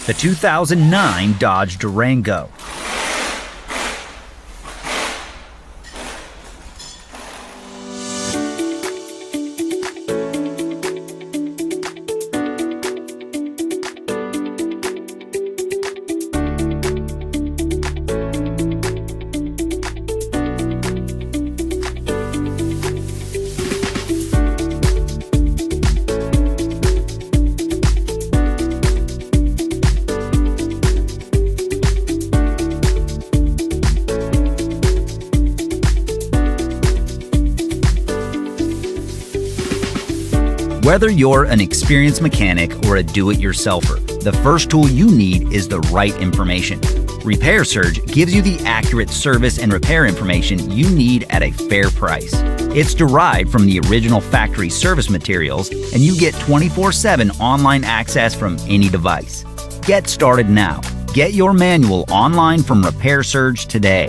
the 2009 Dodge Durango. Whether you're an experienced mechanic or a do-it-yourselfer, the first tool you need is the right information. Repair Surge gives you the accurate service and repair information you need at a fair price. It's derived from the original factory service materials, and you get 24/7 online access from any device. Get started now. Get your manual online from Repair Surge today.